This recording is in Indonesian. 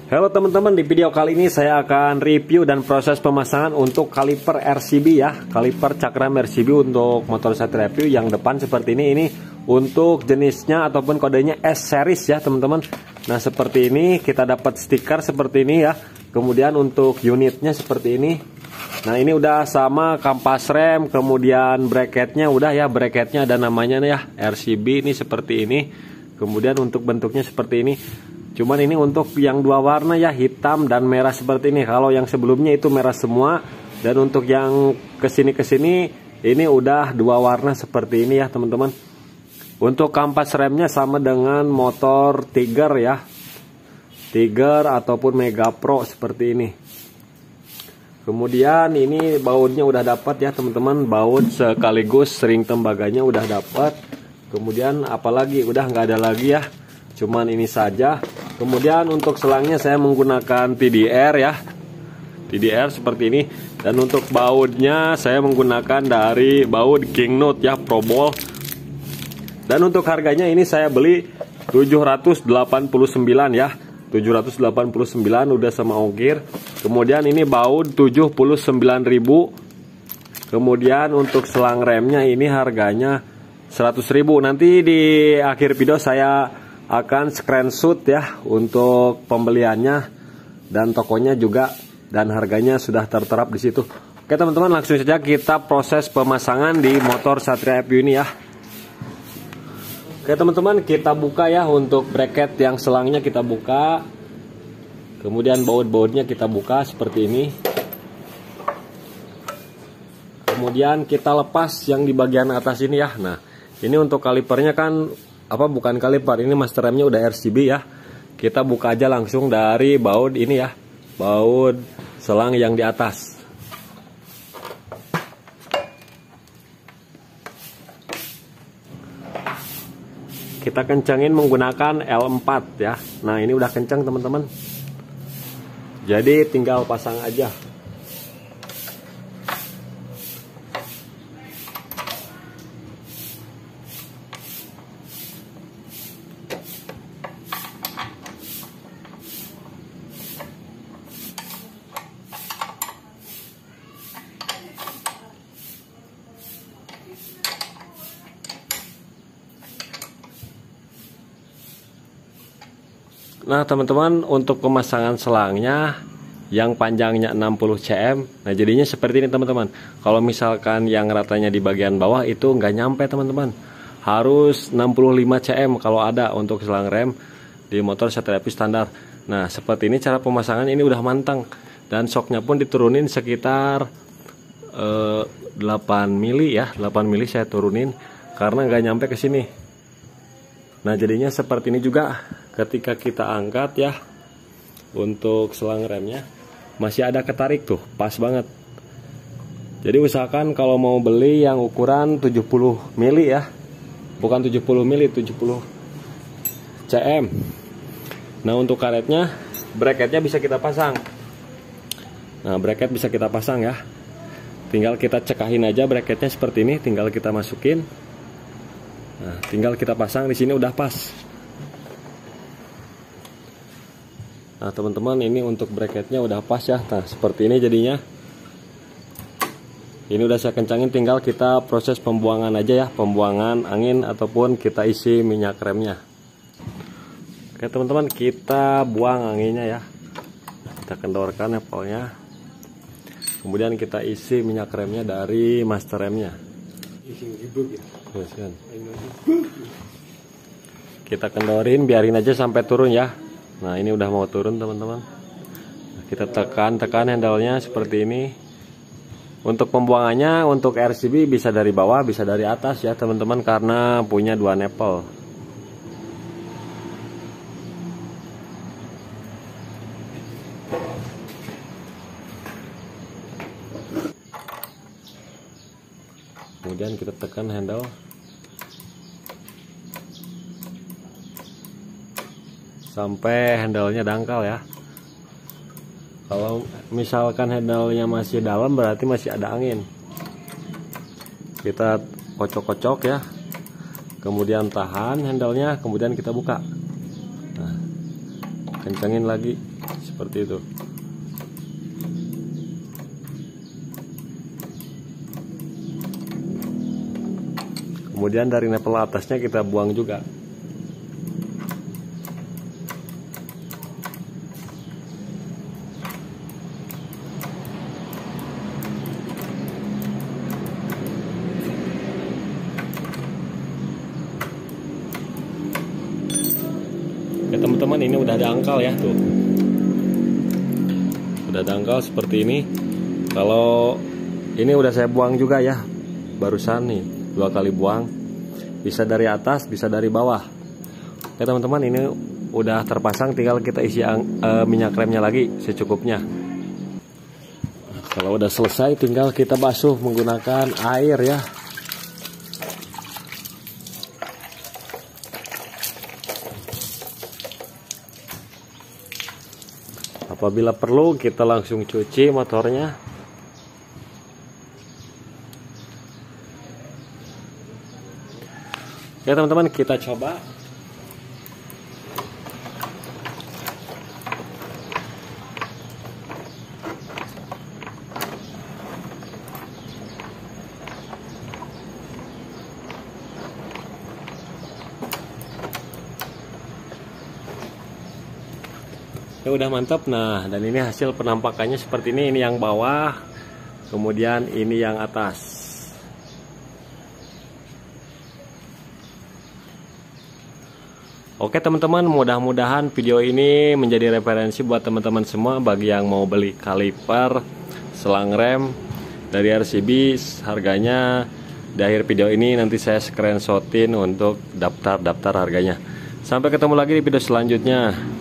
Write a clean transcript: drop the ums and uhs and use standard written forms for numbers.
Halo teman-teman, di video kali ini saya akan review dan proses pemasangan untuk kaliper RCB ya. Kaliper cakram RCB untuk motor Satria View yang depan seperti ini. Ini untuk jenisnya ataupun kodenya S series ya teman-teman. Nah seperti ini, kita dapat stiker seperti ini ya. Kemudian untuk unitnya seperti ini. Nah ini udah sama kampas rem, kemudian bracketnya udah ya. Bracketnya ada namanya nih ya, RCB ini seperti ini. Kemudian untuk bentuknya seperti ini. Cuman ini untuk yang dua warna ya, hitam dan merah seperti ini. Kalau yang sebelumnya itu merah semua. Dan untuk yang kesini ini udah dua warna seperti ini ya teman-teman. Untuk kampas remnya sama dengan motor Tiger ya, Tiger ataupun Mega Pro seperti ini. Kemudian ini bautnya udah dapat ya teman-teman. Baut sekaligus ring tembaganya udah dapat. Kemudian apalagi udah nggak ada lagi ya, cuman ini saja. Kemudian untuk selangnya saya menggunakan TDR ya, TDR seperti ini. Dan untuk bautnya saya menggunakan dari baut Kingknote ya, Pro Ball. Dan untuk harganya ini saya beli 789 ya, 789 udah sama ongkir. Kemudian ini baut 79.000. Kemudian untuk selang remnya ini harganya 100.000. Nanti di akhir video saya akan screenshot ya untuk pembeliannya dan tokonya juga, dan harganya sudah tertera di situ. Oke teman-teman, langsung saja kita proses pemasangan di motor Satria View ini ya. Oke teman-teman, kita buka ya. Untuk bracket yang selangnya kita buka, kemudian baut-bautnya kita buka seperti ini. Kemudian kita lepas yang di bagian atas ini ya. Nah ini untuk kalipernya kan bukan kaliper, ini master remnya udah RCB ya. Kita buka aja langsung dari baut ini ya, baut selang yang di atas. Kita kencangin menggunakan L4 ya. Nah ini udah kencang teman-teman, jadi tinggal pasang aja. Nah teman-teman, untuk pemasangan selangnya yang panjangnya 60 cm, nah jadinya seperti ini teman-teman. Kalau misalkan yang ratanya di bagian bawah itu nggak nyampe teman-teman, harus 65 cm kalau ada untuk selang rem di motor Satria View standar. Nah seperti ini cara pemasangan, ini udah mantang. Dan shocknya pun diturunin sekitar 8 mili ya, 8 mili saya turunin karena nggak nyampe ke sini. Nah jadinya seperti ini juga ketika kita angkat ya. Untuk selang remnya masih ada ketarik tuh, pas banget. Jadi usahakan kalau mau beli yang ukuran 70 mili ya, bukan 70 mili, 70 cm. Nah untuk karetnya, bracketnya bisa kita pasang. Nah bracket bisa kita pasang ya, tinggal kita cekahin aja bracketnya seperti ini, tinggal kita masukin. Nah, tinggal kita pasang di sini udah pas. Nah, teman-teman, ini untuk bracketnya udah pas ya. Nah, seperti ini jadinya. Ini udah saya kencangin, tinggal kita proses pembuangan aja ya, pembuangan angin ataupun kita isi minyak remnya. Oke, teman-teman, kita buang anginnya ya. Kita kendorkan nepalnya. Kemudian kita isi minyak remnya dari master remnya. Kita kendorin, biarin aja sampai turun ya. Nah ini udah mau turun teman-teman. Kita tekan handle-nya seperti ini. Untuk pembuangannya untuk RCB bisa dari bawah, bisa dari atas ya teman-teman, karena punya dua nepal. Kemudian kita tekan handle sampai handle-nya dangkal ya. Kalau misalkan handle-nya masih dalam berarti masih ada angin. Kita kocok-kocok ya. Kemudian tahan handle-nya, kemudian kita buka. Nah, kencangin lagi seperti itu. Kemudian dari nipple atasnya kita buang juga. Oke teman-teman, ini udah dangkal ya tuh. Udah dangkal seperti ini. Kalau ini udah saya buang juga ya, barusan nih 2 kali buang. Bisa dari atas, bisa dari bawah. Oke teman-teman, ini udah terpasang, tinggal kita isi minyak remnya lagi secukupnya. Nah, kalau udah selesai tinggal kita basuh menggunakan air ya. Apabila perlu kita langsung cuci motornya. Ya teman-teman, kita coba. Ya udah mantap. Nah, dan ini hasil penampakannya seperti ini. Ini yang bawah, kemudian ini yang atas. Oke teman-teman, mudah-mudahan video ini menjadi referensi buat teman-teman semua bagi yang mau beli kaliper selang rem dari RCB. Harganya di akhir video ini nanti saya screenshotin untuk daftar harganya. Sampai ketemu lagi di video selanjutnya.